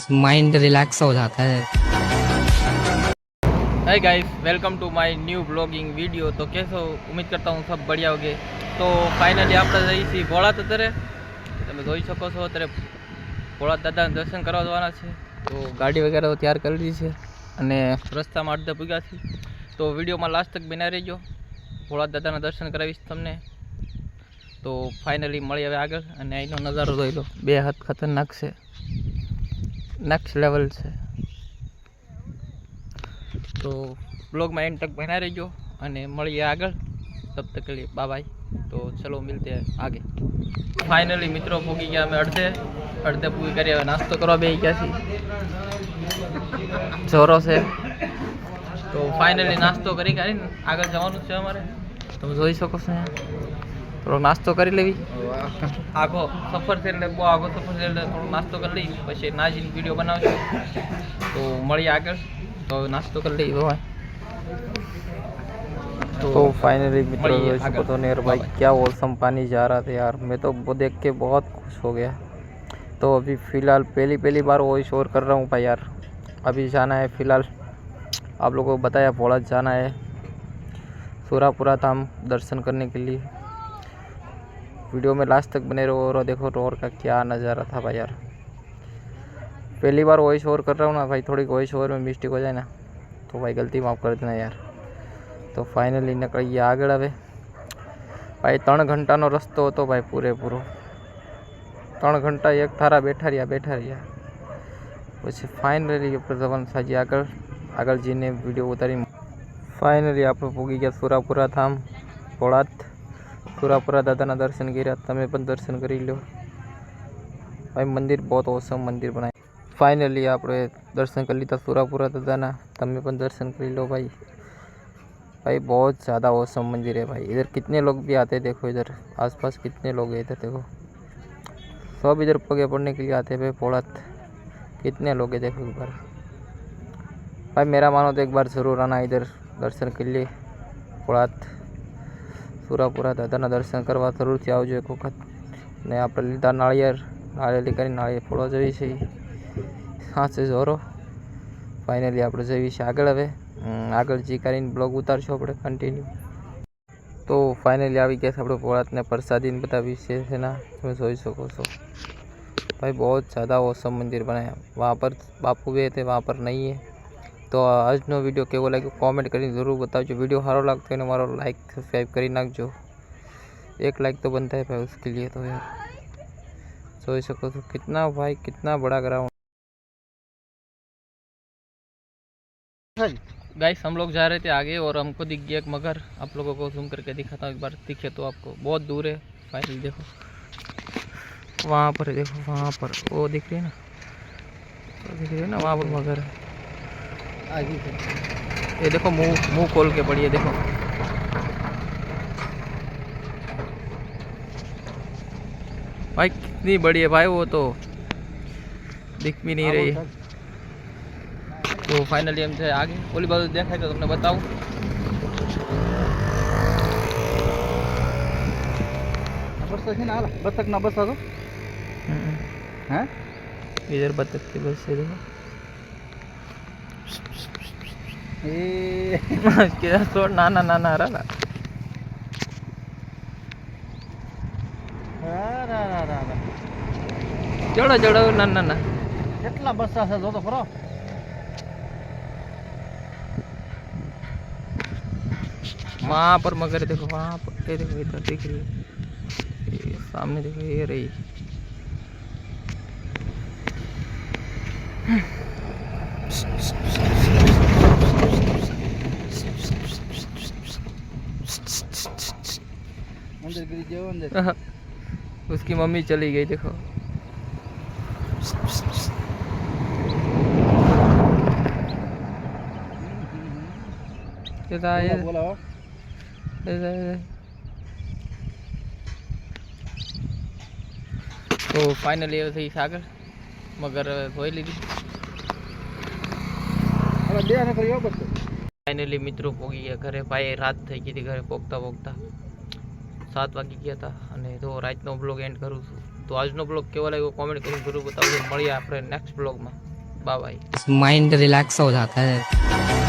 Mind relax हो जाता है। Hi guys, welcome to my new vlogging video. तो कैसे हो? उम्मीद करता हूँ सब बढ़िया होगे। तो फाइनली આપણે જઈશી ભોળાત અત્યારે તમે જોઈ શકો છો અત્યારે ભોળાત દાદાના દર્શન કરવા જવાના છે। તો ગાડી વગેરે તૈયાર કરી લીધી છે અને રસ્તામાં અડધે પૂગ્યા છે। તો વિડીયોમાં લાસ્ટ તક બના રહેજો, ભોળાત દાદાના દર્શન કરાવીશ તમને। તો ફાઇનલી મળી હવે આગળ અને અહીંનો નજારો જોઈ લો, બે હાથ ખતરનાક છે, નેક્સ્ટ લેવલ છે। तो ब्लॉग में एंड तक बना रहियो અને મળીએ આગળ। तब तक के लिए बाय बाय। तो चलो मिलते हैं आगे। फाइनली मित्रों पूगी गया मैं अड़धे पूगी कर नास्तो करवा बे गया थी जोरों से। तो फाइनली नास्तो करी आगे जवानुं छे अमारे। તમે જોઈ શકો છો થોડો નાસ્તો કરી લેવી। આગો સફર છે એટલે બહુ આગો સફર છે એટલે થોડો નાસ્તો કરી લઈ પછી નાજીને વિડીયો બનાવશું। તો મળીએ આગળ। तो नाश्तो कर ली भाई। तो फाइनली मित्रों इसको तो नेर भाई क्या औसम पानी जा रहा था यार, मैं तो वो देख के बहुत खुश हो गया। तो अभी फ़िलहाल पहली बार वॉइस ओवर कर रहा हूँ भाई यार। अभी जाना है फ़िलहाल, आप लोगों को बताया भोला जाना है सुरापुरा धाम दर्शन करने के लिए। वीडियो में लास्ट तक बने रहो और देखो रोड का क्या नज़ारा था भाई यार। पहली बार वॉइस ओवर कर रहा हूँ ना भाई, थोड़ी वॉइस ओवर में मिस्टेक हो जाए ना तो भाई गलती माफ़ कर देना यार। तो फाइनली निकलिए आगे हवे भाई। 3 घंटानो रस्तो હતો भाई, પૂરેપૂરો 3 घंटा एक थारा बैठा रहा પછી फाइनली આપણે જવાનું સાજી આગળ જઈને વિડીયો ઉતારી। फाइनली આપણે પૂગી ગયા સુરાપુરા ધામ ભોળાત। સુરાપુરા દાદાના દર્શન કર્યા, તમે પણ દર્શન કરી લો भाई। मंदिर बहुत औसम मंदिर बनाए। फाइनली आपने दर्शन कर लीधा सुरापुरा दादाना, तमें पण दर्शन कर लो भाई। भाई बहुत ज़्यादा औसम मंदिर है भाई। इधर कितने लोग भी आते हैं, देखो इधर आसपास कितने लोग हैं, इधर देखो सब इधर पगे पड़ने के लिए आते हैं भाई। भोलात कितने लोग हैं देखो एक बार भाई। मेरा मानो तो एक बार ज़रूर आना इधर दर्शन के लिए। भोलात सुरापुरा दादाना दर्शन करवा जरूर थी आवजो एक वखत। ने आपणे लीधा नाळिયેર કરી નાળિયેર ફોડવા જઈએ છીએ સાચે જોરો। फाइनली આપણે જઈએ છીએ આગળ। હવે આગળ જી કરીને બ્લોગ ઉતારશું આપણે કન્ટિન્યુ। તો फाइनली આવી ગયા છે આપણે ભોળાતને પ્રસાદીને બધા વિશે છે ना, તમે જોઈ શકો છો भाई। बहुत ज़्यादा औसम मंदिर बनाया। वहाँ पर बापू गए थे, वहाँ पर नहीं है। तो આજનો વિડીયો કેવો લાગ્યો કોમેન્ટ કરીને જરૂર બતાવજો। વિડીયો સારો લાગતો હોય ને મારો લાઈક સબસ્ક્રાઈબ કરી નાખજો। एक लाइक तो बनता है भाई उसके लिए। तो यार सोच सको तो कितना भाई, कितना बड़ा ग्राउंड। गाइस हम लोग जा रहे थे आगे और हमको दिख गया एक मगर। आप लोगों को जूम करके दिखाता हूँ एक बार, दिखे तो आपको। बहुत दूर है फाइनली, देखो वहाँ पर देखो, वहाँ पर वो दिख रही है ना, तो दिख रही है ना वहाँ पर मगर है। ये देखो मुंह खोल के पड़ी है, देखो भाई कितनी बड़ी है भाई, वो तो दिख भी नहीं रही है। तो फाइनली हम थे आगे, ओली बाजू देखाय तो तुमने बताऊं। बतख ना बस हैं इधर बतख की बस है देखो। छोड़ ना ना ना ना रहा जोड़ो जोड़ो ना ना ना કેટલા બસ્સા છે જો તો ખરો। वहाँ पर मगर देखो, वहाँ पर ये देखो, इधर दिख रही है, ये सामने देखो, ये रही। उसकी मम्मी चली गई देखो। तो फाइनली थी सागर मगर धोई लीधी। फाइनली मित्रों पोगी गया घरे भाई। रात थी गई थी घरे पोगता पोगता 7 वागी गया था। અને તો રાતનો બ્લોગ એન્ડ કરું છું। તો આજનો બ્લોગ કેવો લાગ્યો કોમેન્ટ કરીને જરૂર બતાવજો। મળીએ આપણે નેક્સ્ટ બ્લોગમાં। Bye bye. माइंड रिलैक्स हो जाता है।